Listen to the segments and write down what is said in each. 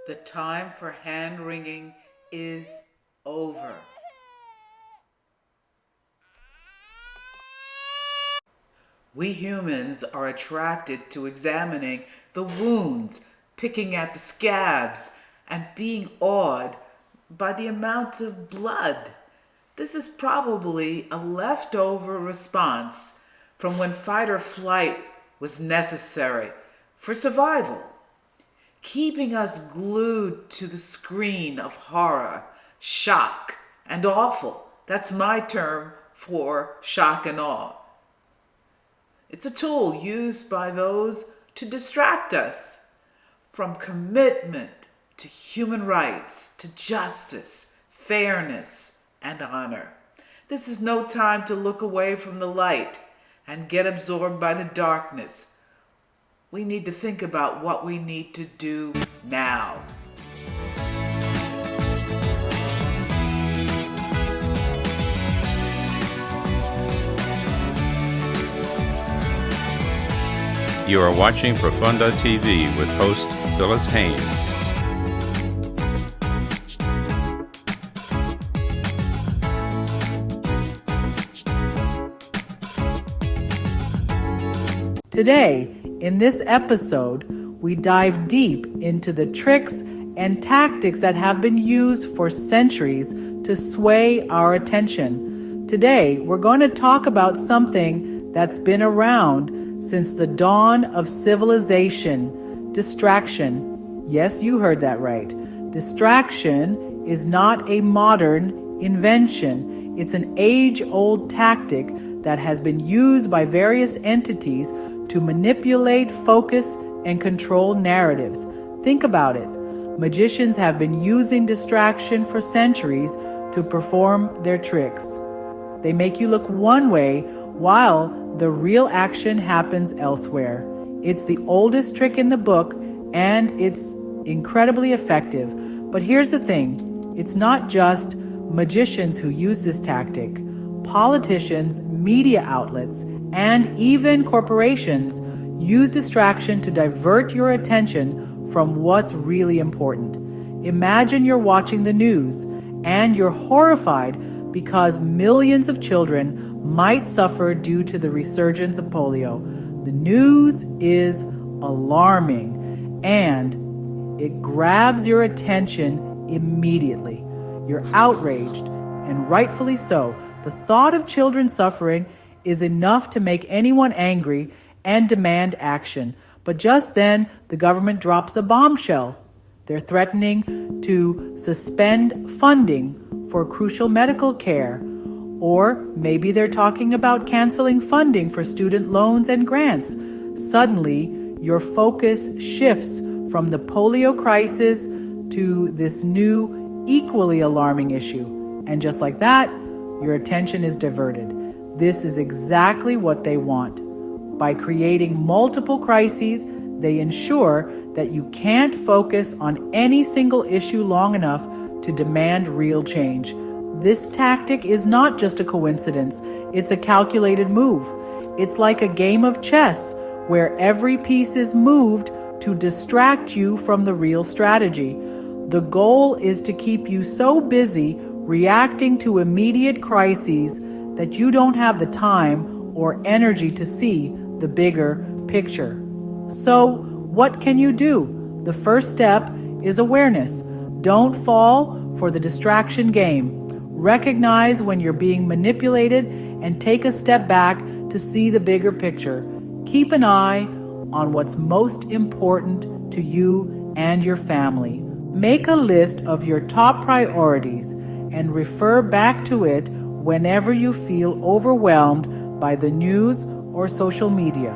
The time for hand-wringing is over. We humans are attracted to examining the wounds, picking at the scabs, and being awed by the amount of blood. This is probably a leftover response from when fight or flight was necessary for survival, keeping us glued to the screen of horror, shock, and awful. That's my term for shock and awe. It's a tool used by those to distract us from commitment to human rights, to justice, fairness, and honor. This is no time to look away from the light and get absorbed by the darkness. We need to think about what we need to do now. You are watching Profunda TV with host Phyllis Haynes. Today, in this episode, we dive deep into the tricks and tactics that have been used for centuries to sway our attention. Today, we're going to talk about something that's been around since the dawn of civilization: distraction. Yes, you heard that right. Distraction is not a modern invention. It's an age-old tactic that has been used by various entities to manipulate, focus, and control narratives. Think about it. Magicians have been using distraction for centuries to perform their tricks. They make you look one way while the real action happens elsewhere. It's the oldest trick in the book, and it's incredibly effective. But here's the thing. It's not just magicians who use this tactic. Politicians, media outlets, and even corporations use distraction to divert your attention from what's really important. Imagine you're watching the news and you're horrified because millions of children might suffer due to the resurgence of polio. The news is alarming and it grabs your attention immediately. You're outraged, and rightfully so. The thought of children suffering is enough to make anyone angry and demand action. But just then, the government drops a bombshell. They're threatening to suspend funding for crucial medical care. Or maybe they're talking about canceling funding for student loans and grants. Suddenly, your focus shifts from the polio crisis to this new, equally alarming issue. And just like that, your attention is diverted. This is exactly what they want. By creating multiple crises, they ensure that you can't focus on any single issue long enough to demand real change. This tactic is not just a coincidence. It's a calculated move. It's like a game of chess where every piece is moved to distract you from the real strategy. The goal is to keep you so busy reacting to immediate crises that you don't have the time or energy to see the bigger picture. So, what can you do? The first step is awareness. Don't fall for the distraction game. Recognize when you're being manipulated and take a step back to see the bigger picture. Keep an eye on what's most important to you and your family. Make a list of your top priorities and refer back to it whenever you feel overwhelmed by the news or social media.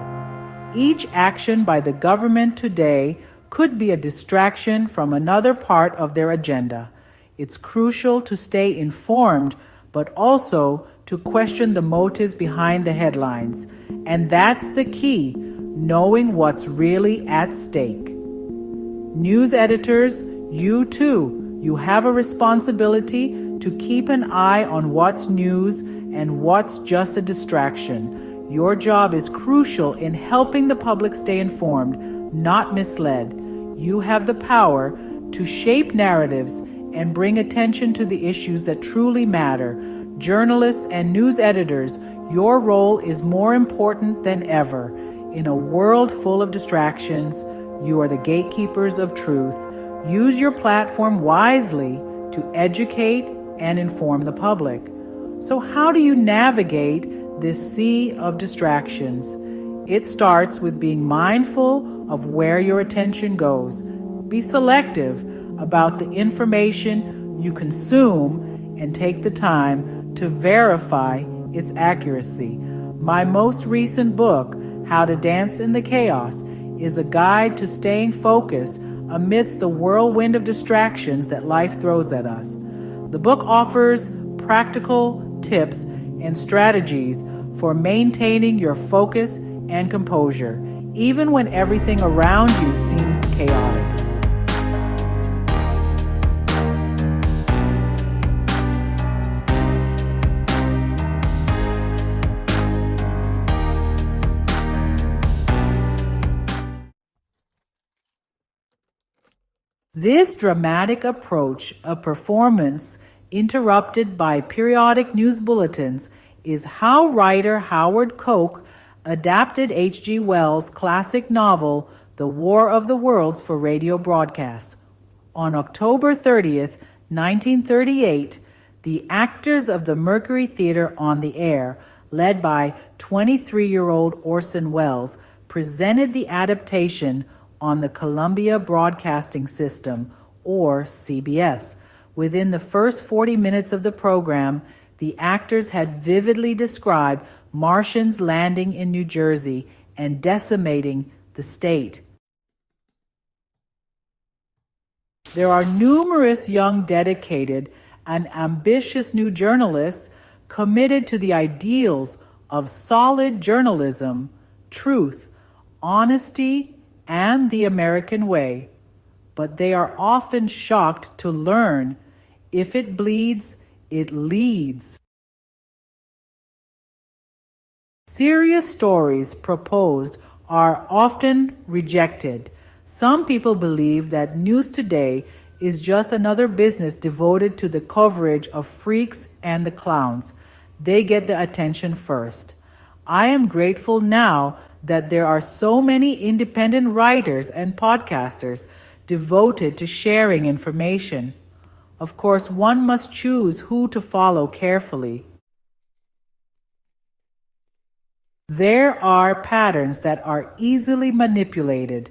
Each action by the government today could be a distraction from another part of their agenda. It's crucial to stay informed, but also to question the motives behind the headlines. And that's the key, knowing what's really at stake. News editors, you too, you have a responsibility to keep an eye on what's news and what's just a distraction. Your job is crucial in helping the public stay informed, not misled. You have the power to shape narratives and bring attention to the issues that truly matter. Journalists and news editors, your role is more important than ever. In a world full of distractions, you are the gatekeepers of truth. Use your platform wisely to educate and inform the public. So how do you navigate this sea of distractions? It starts with being mindful of where your attention goes. Be selective about the information you consume and take the time to verify its accuracy. My most recent book, How to Dance in the Chaos, is a guide to staying focused amidst the whirlwind of distractions that life throws at us. The book offers practical tips and strategies for maintaining your focus and composure, even when everything around you seems chaotic. This dramatic approach of performance, interrupted by periodic news bulletins, is how writer Howard Koch adapted H.G. Wells' classic novel, The War of the Worlds, for radio broadcast. On October 30th, 1938, the actors of the Mercury Theater on the Air, led by 23-year-old Orson Welles, presented the adaptation on the Columbia Broadcasting System, or CBS. Within the first 40 minutes of the program, the actors had vividly described Martians landing in New Jersey and decimating the state. There are numerous young, dedicated, and ambitious new journalists committed to the ideals of solid journalism, truth, honesty, and the American way, but they are often shocked to learn if it bleeds, it leads. Serious stories proposed are often rejected. Some people believe that news today is just another business devoted to the coverage of freaks and the clowns. They get the attention first. I am grateful now that there are so many independent writers and podcasters devoted to sharing information. Of course, one must choose who to follow carefully. There are patterns that are easily manipulated.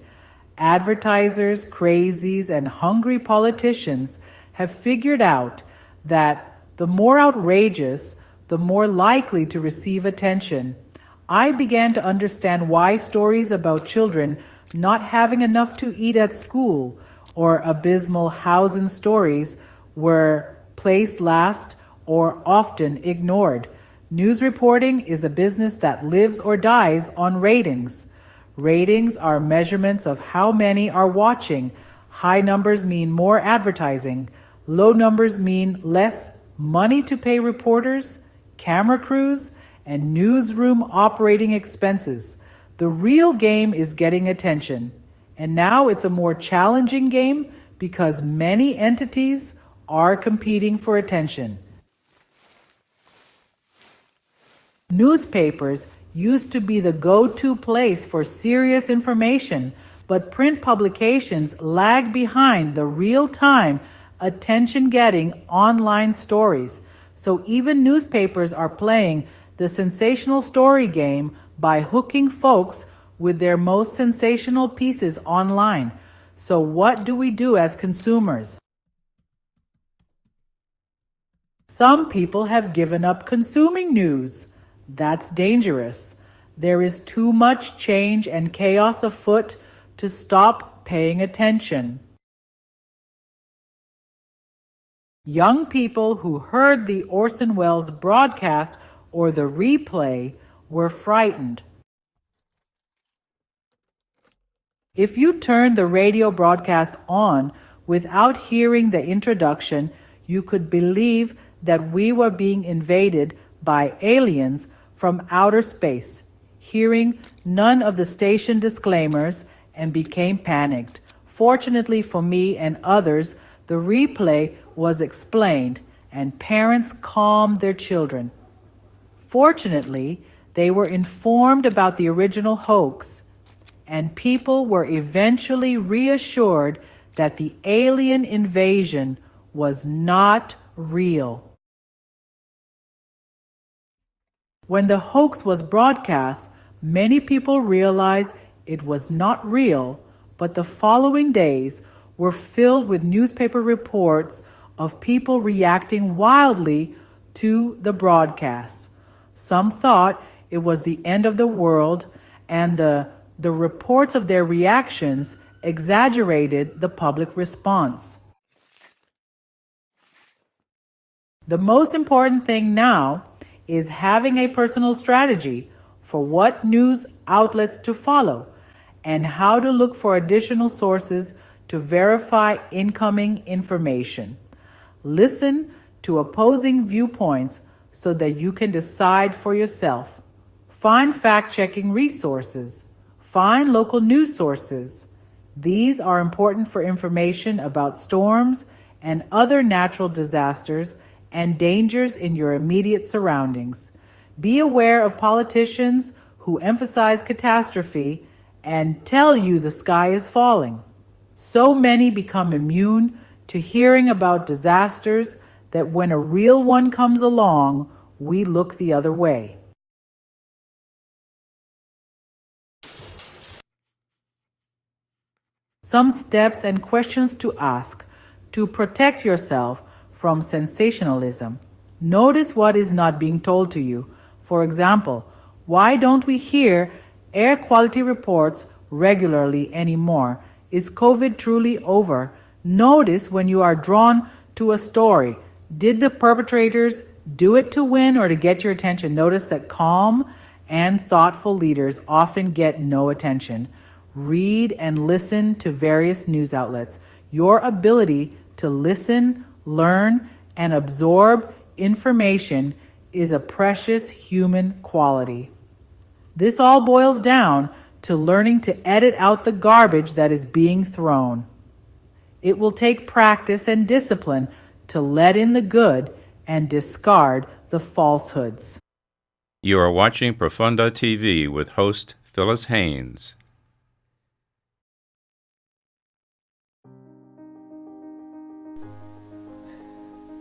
Advertisers, crazies, and hungry politicians have figured out that the more outrageous, the more likely to receive attention. I began to understand why stories about children not having enough to eat at school or abysmal housing stories were placed last or often ignored. News reporting is a business that lives or dies on ratings. Ratings are measurements of how many are watching. High numbers mean more advertising. Low numbers mean less money to pay reporters, camera crews, and newsroom operating expenses. The real game is getting attention. And now it's a more challenging game because many entities are competing for attention. Newspapers used to be the go-to place for serious information, but print publications lag behind the real-time, attention-getting online stories. So even newspapers are playing the sensational story game by hooking folks with their most sensational pieces online. So what do we do as consumers? Some people have given up consuming news. That's dangerous. There is too much change and chaos afoot to stop paying attention. Young people who heard the Orson Welles broadcast or the replay were frightened. If you turned the radio broadcast on without hearing the introduction, you could believe that we were being invaded by aliens from outer space, hearing none of the station disclaimers, and became panicked. Fortunately for me and others, the replay was explained and parents calmed their children. Fortunately, they were informed about the original hoax, and people were eventually reassured that the alien invasion was not real. When the hoax was broadcast, many people realized it was not real, but the following days were filled with newspaper reports of people reacting wildly to the broadcast. Some thought it was the end of the world, and the reports of their reactions exaggerated the public response. The most important thing now is having a personal strategy for what news outlets to follow and how to look for additional sources to verify incoming information. Listen to opposing viewpoints so that you can decide for yourself. Find fact-checking resources. Find local news sources. These are important for information about storms and other natural disasters and dangers in your immediate surroundings. Be aware of politicians who emphasize catastrophe and tell you the sky is falling. So many become immune to hearing about disasters that when a real one comes along, we look the other way. Some steps and questions to ask to protect yourself from sensationalism. Notice what is not being told to you. For example, why don't we hear air quality reports regularly anymore? Is COVID truly over? Notice when you are drawn to a story. Did the perpetrators do it to win or to get your attention? Notice that calm and thoughtful leaders often get no attention. Read and listen to various news outlets. Your ability to listen, learn, and absorb information is a precious human quality. This all boils down to learning to edit out the garbage that is being thrown. It will take practice and discipline to let in the good and discard the falsehoods. You are watching Profunda TV with host Phyllis Haynes.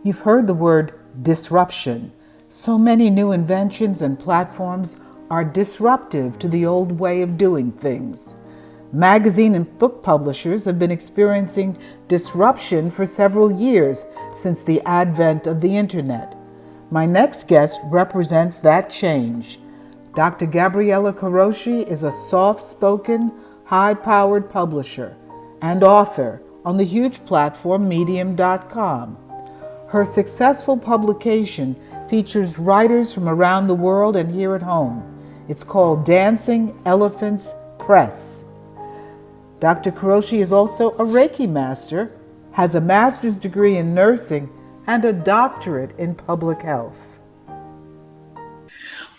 You've heard the word disruption. So many new inventions and platforms are disruptive to the old way of doing things. Magazine and book publishers have been experiencing disruption for several years since the advent of the internet. My next guest represents that change. Dr. Gabriella Kuroshi is a soft-spoken, high-powered publisher and author on the huge platform Medium.com. Her successful publication features writers from around the world and here at home. It's called Dancing Elephants Press. Dr. Kuroshi is also a Reiki master, has a master's degree in nursing, and a doctorate in public health.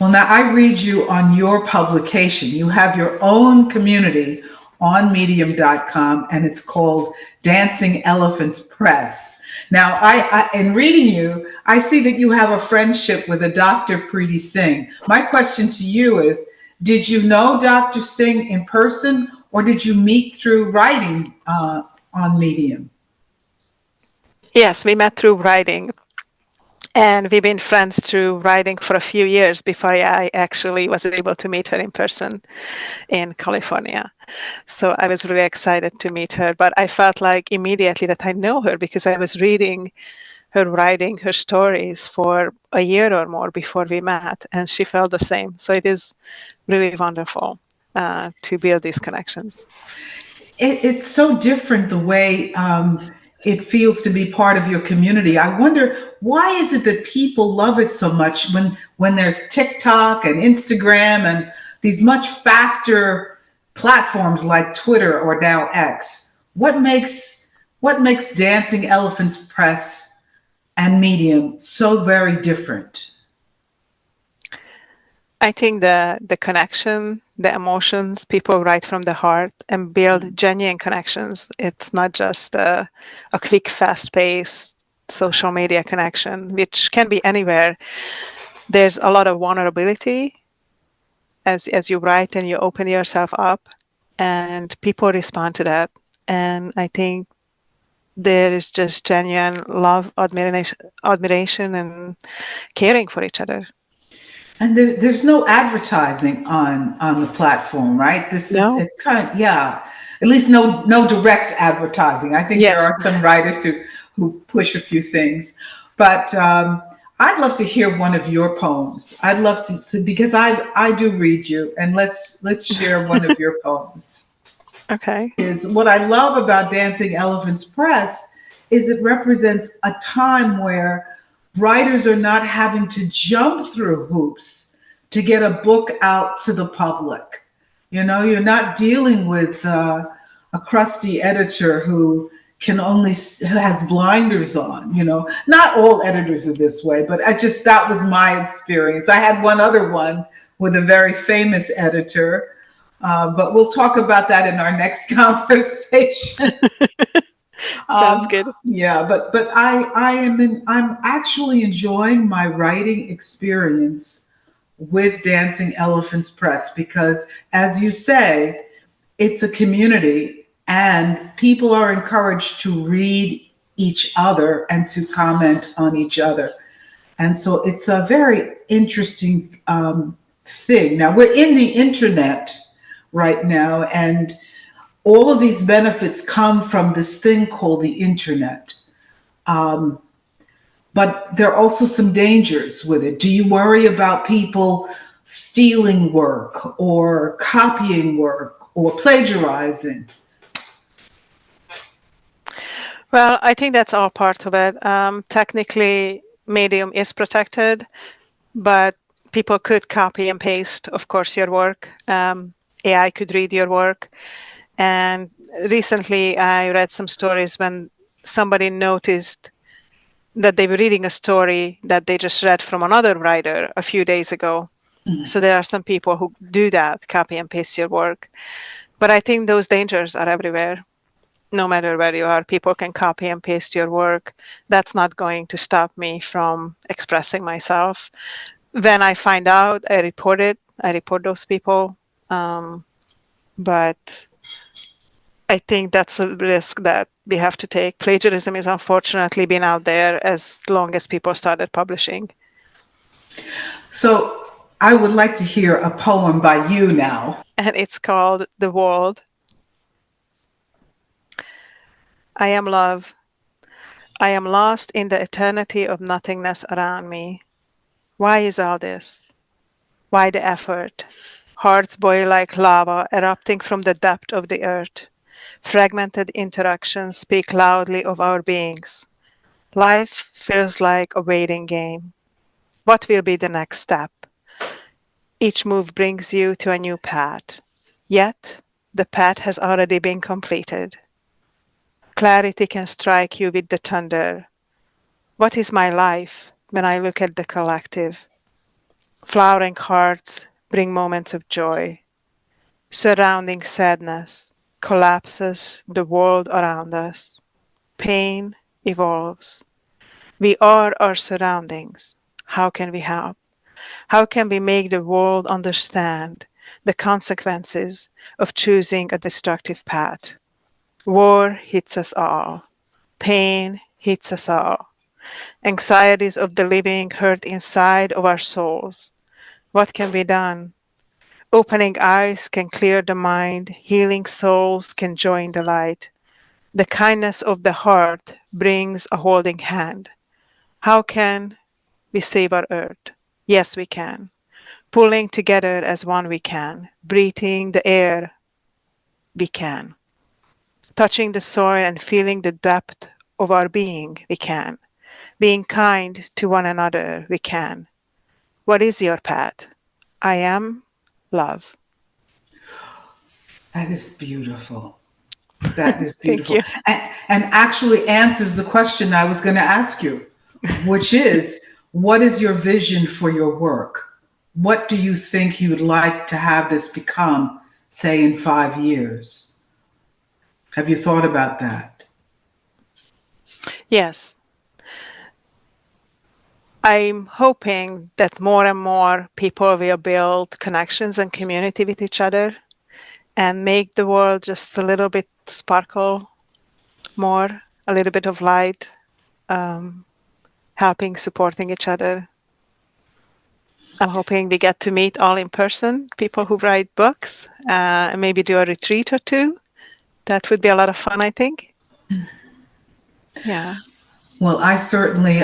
Well, now I read you on your publication. You have your own community on Medium.com, and it's called Dancing Elephants Press. Now, I in reading you, I see that you have a friendship with a Dr. Preeti Singh. My question to you is, did you know Dr. Singh in person, or did you meet through writing on Medium? Yes, we met through writing. And we've been friends through writing for a few years before I actually was able to meet her in person in California. So I was really excited to meet her, but I felt like immediately that I know her because I was reading her writing, her stories for a year or more before we met, and she felt the same. So it is really wonderful to build these connections. It's so different the way it feels to be part of your community. I wonder, why is it that people love it so much when there's TikTok and Instagram and these much faster platforms like Twitter or now X? What makes Dancing Elephants Press and Medium so very different? I think the connection, the emotions, people write from the heart and build genuine connections. It's not just a quick, fast-paced social media connection, which can be anywhere. There's a lot of vulnerability as you write and you open yourself up, and people respond to that. And I think there is just genuine love, admiration, and caring for each other. And there's no advertising on the platform, right? No. It's kind of, yeah, at least no direct advertising. I think there Yes. are some writers who push a few things, but I'd love to hear one of your poems. I'd love to see, because I do read you, and let's share one of your poems. Okay. Is what I love about Dancing Elephants Press is it represents a time where writers are not having to jump through hoops to get a book out to the public. You know, you're not dealing with a crusty editor who has blinders on. You know, not all editors are this way, but that was my experience. I had one other one with a very famous editor, but we'll talk about that in our next conversation. Sounds good. Yeah, but I'm actually enjoying my writing experience with Dancing Elephants Press because, as you say, it's a community and people are encouraged to read each other and to comment on each other. And so it's a very interesting thing. Now, we're in the internet right now, and all of these benefits come from this thing called the internet. But there are also some dangers with it. Do you worry about people stealing work or copying work or plagiarizing? Well, I think that's all part of it. Technically, Medium is protected, but people could copy and paste, of course, your work. AI could read your work. And recently, I read some stories when somebody noticed that they were reading a story that they just read from another writer a few days ago. Mm-hmm. So there are some people who do that, copy and paste your work. But I think those dangers are everywhere. No matter where you are, people can copy and paste your work. That's not going to stop me from expressing myself. When I find out, I report it. I report those people. But I think that's a risk that we have to take. Plagiarism is unfortunately been out there as long as people started publishing. So I would like to hear a poem by you now. And it's called The World. I am love. I am lost in the eternity of nothingness around me. Why is all this? Why the effort? Hearts boil like lava erupting from the depth of the earth. Fragmented interactions speak loudly of our beings. Life feels like a waiting game. What will be the next step? Each move brings you to a new path. Yet, the path has already been completed. Clarity can strike you with the thunder. What is my life when I look at the collective? Flowering hearts bring moments of joy. Surrounding sadness collapses the world around us. Pain evolves. We are our surroundings. How can we help? How can we make the world understand the consequences of choosing a destructive path? War hits us all. Pain hits us all. Anxieties of the living hurt inside of our souls. What can be done? Opening eyes can clear the mind. Healing souls can join the light. The kindness of the heart brings a holding hand. How can we save our earth? Yes, we can. Pulling together as one we can. Breathing the air we can. Touching the soil and feeling the depth of our being we can. Being kind to one another we can. What is your path? I am love. That is beautiful. That is beautiful. Thank you. And actually answers the question I was going to ask you, which is, what is your vision for your work? what do you think you'd like to have this become, say, in 5 years? Have you thought about that? Yes. I'm hoping that more and more people will build connections and community with each other and make the world just a little bit sparkle more, a little bit of light, helping, supporting each other. I'm hoping we get to meet all in person, people who write books, and maybe do a retreat or two. That would be a lot of fun, I think. Yeah. Well, I certainly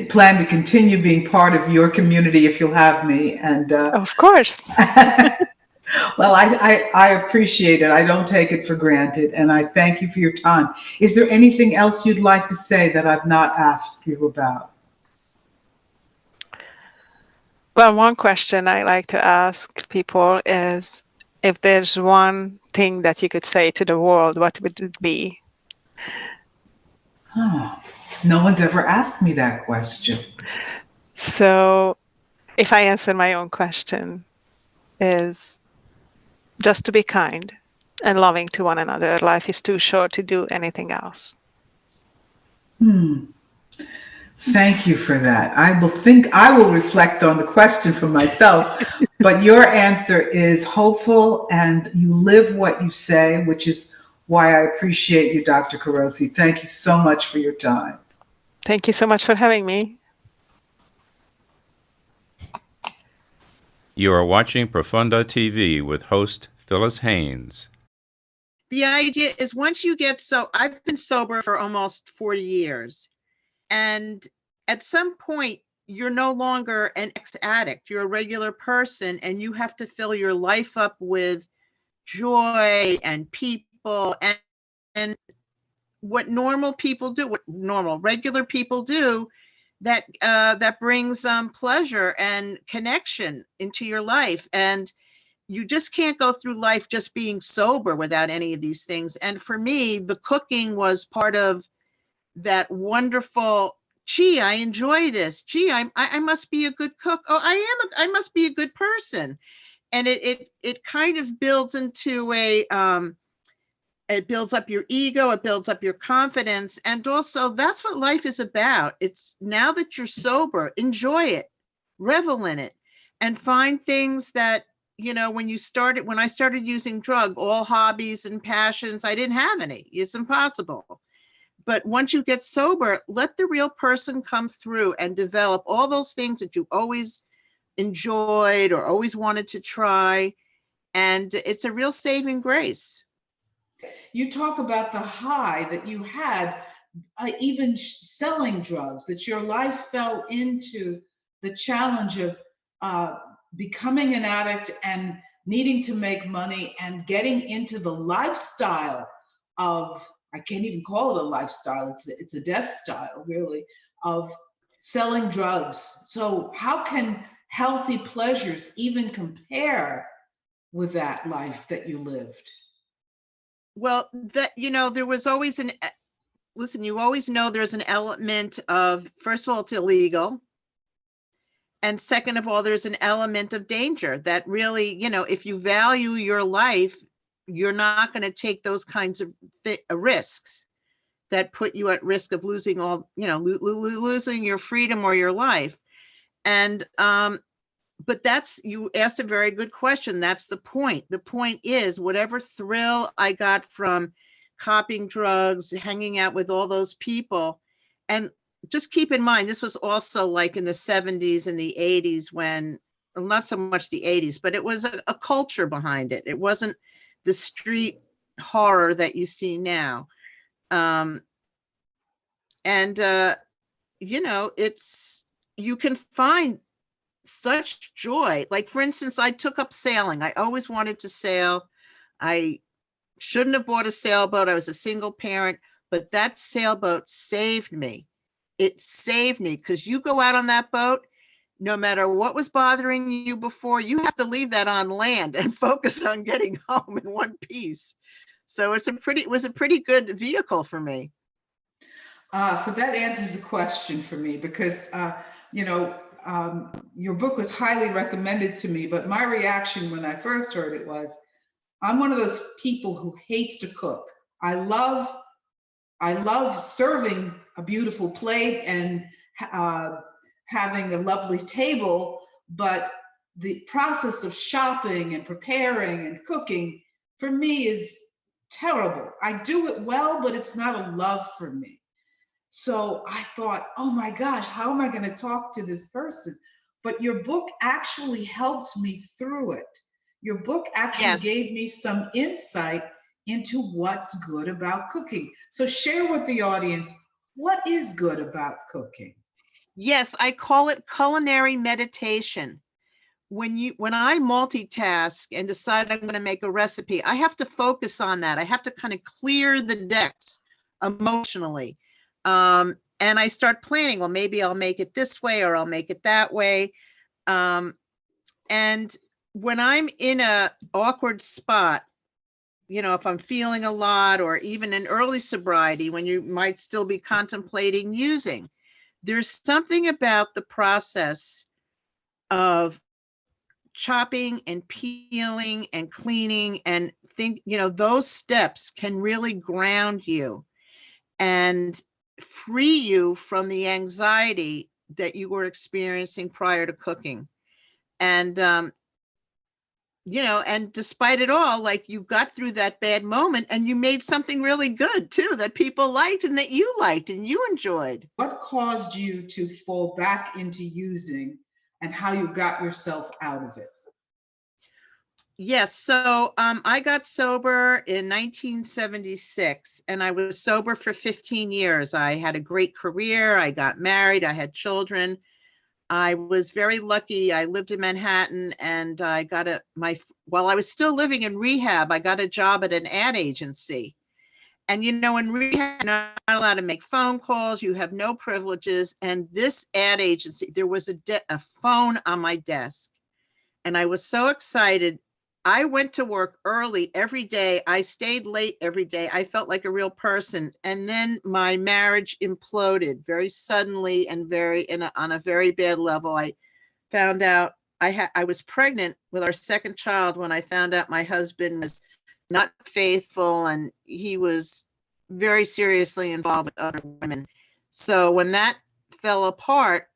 plan to continue being part of your community if you'll have me. And Of course. well, I appreciate it. I don't take it for granted. And I thank you for your time. Is there anything else you'd like to say that I've not asked you about? Well, one question I like to ask people is, if there's one thing that you could say to the world, what would it be? Oh, no one's ever asked me that question. So if I answer my own question, is just to be kind and loving to one another. Life is too short to do anything else. Thank you for that. I will reflect on the question for myself, but your answer is hopeful and you live what you say, which is why I appreciate you, Dr. Carosi. Thank you so much for your time. Thank you so much for having me. You are watching Profunda TV with host Phyllis Haynes. The idea is once you get I've been sober for almost 40 years. And at some point, you're no longer an ex-addict. You're a regular person, and you have to fill your life up with joy and people and what normal people do, what normal regular people do, that brings pleasure and connection into your life. And you just can't go through life just being sober without any of these things. And for me, the cooking was part of that wonderful, gee, I enjoy this. Gee, I must be a good cook. Oh, I must be a good person. And it kind of builds into it builds up your ego, it builds up your confidence. And also that's what life is about. It's now that you're sober, enjoy it, revel in it, and find things that, when I started using all hobbies and passions, I didn't have any. It's impossible. But once you get sober, let the real person come through and develop all those things that you always enjoyed or always wanted to try. And it's a real saving grace. You talk about the high that you had, even selling drugs, that your life fell into the challenge of becoming an addict and needing to make money and getting into the lifestyle of, I can't even call it a lifestyle, it's a death style, really, of selling drugs. So how can healthy pleasures even compare with that life that you lived? Well, there was always you always know there's an element of, first of all, it's illegal. And second of all, there's an element of danger that really, if you value your life, you're not going to take those kinds of risks that put you at risk of losing losing your freedom or your life. And, but you asked a very good question. That's the point. The point is, whatever thrill I got from copying drugs, hanging out with all those people, and just keep in mind, this was also like in the 70s and the 80s when, well, not so much the 80s, but it was a culture behind it. It wasn't the street horror that you see now. You can find such joy. Like, for instance, I took up sailing. I always wanted to sail. I shouldn't have bought a sailboat. I was a single parent, but that sailboat saved me. It saved me, because you go out on that boat, no matter what was bothering you before, you have to leave that on land and focus on getting home in one piece. So it was a pretty good vehicle for me. So that answers the question for me, because, your book was highly recommended to me, but my reaction when I first heard it was, I'm one of those people who hates to cook. I love serving a beautiful plate and having a lovely table, but the process of shopping and preparing and cooking for me is terrible. I do it well, but it's not a love for me. So I thought, oh my gosh, how am I going to talk to this person? But your book actually helped me through it. Your book actually gave me some insight into what's good about cooking. So share with the audience, what is good about cooking? Yes, I call it culinary meditation. When I multitask and decide I'm going to make a recipe, I have to focus on that. I have to kind of clear the decks emotionally. And I start planning, well, maybe I'll make it this way or I'll make it that way. And when I'm in a awkward spot, you know, if I'm feeling a lot, or even in early sobriety, when you might still be contemplating using, there's something about the process of chopping and peeling and cleaning and those steps can really ground you and free you from the anxiety that you were experiencing prior to cooking. And and despite it all, like, you got through that bad moment and you made something really good too, that people liked and that you liked and you enjoyed. What caused you to fall back into using, and how you got yourself out of it? Yes. So I got sober in 1976 and I was sober for 15 years. I had a great career. I got married. I had children. I was very lucky. I lived in Manhattan and I got while I was still living in rehab, I got a job at an ad agency. And, in rehab, you're not allowed to make phone calls. You have no privileges. And this ad agency, there was a phone on my desk. And I was so excited. I went to work early every day. I stayed late every day. I felt like a real person. And then my marriage imploded very suddenly and on a very bad level. I found out I was pregnant with our second child when I found out my husband was not faithful and he was very seriously involved with other women. So when that fell apart,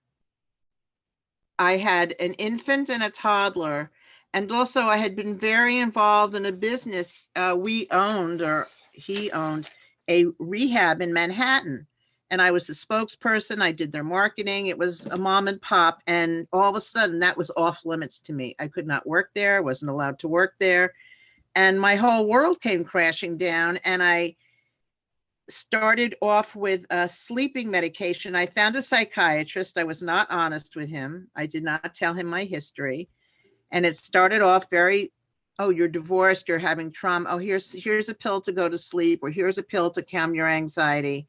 I had an infant and a toddler. And also I had been very involved in a business. He owned a rehab in Manhattan. And I was the spokesperson. I did their marketing. It was a mom and pop. And all of a sudden that was off limits to me. I could not work there. I wasn't allowed to work there. And my whole world came crashing down. And I started off with a sleeping medication. I found a psychiatrist. I was not honest with him. I did not tell him my history. And it started off very, oh, you're divorced, you're having trauma. Oh, here's a pill to go to sleep, or here's a pill to calm your anxiety.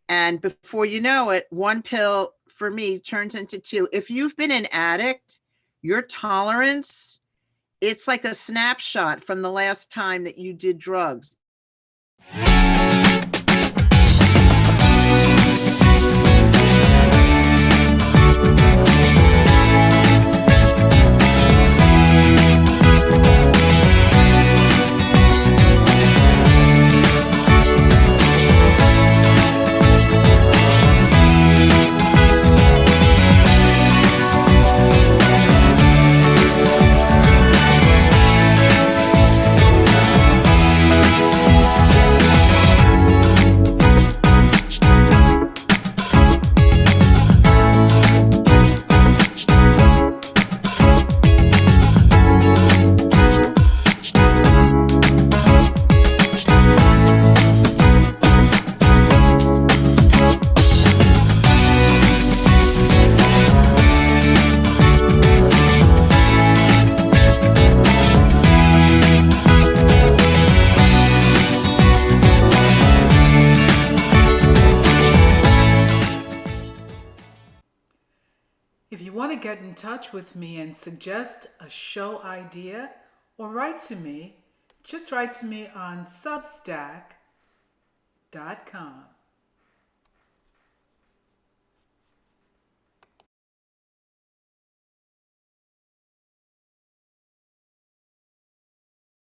And before you know it, one pill for me turns into two. If you've been an addict, your tolerance, it's like a snapshot from the last time that you did drugs. If you want to get in touch with me and suggest a show idea or write to me, just write to me on Substack.com.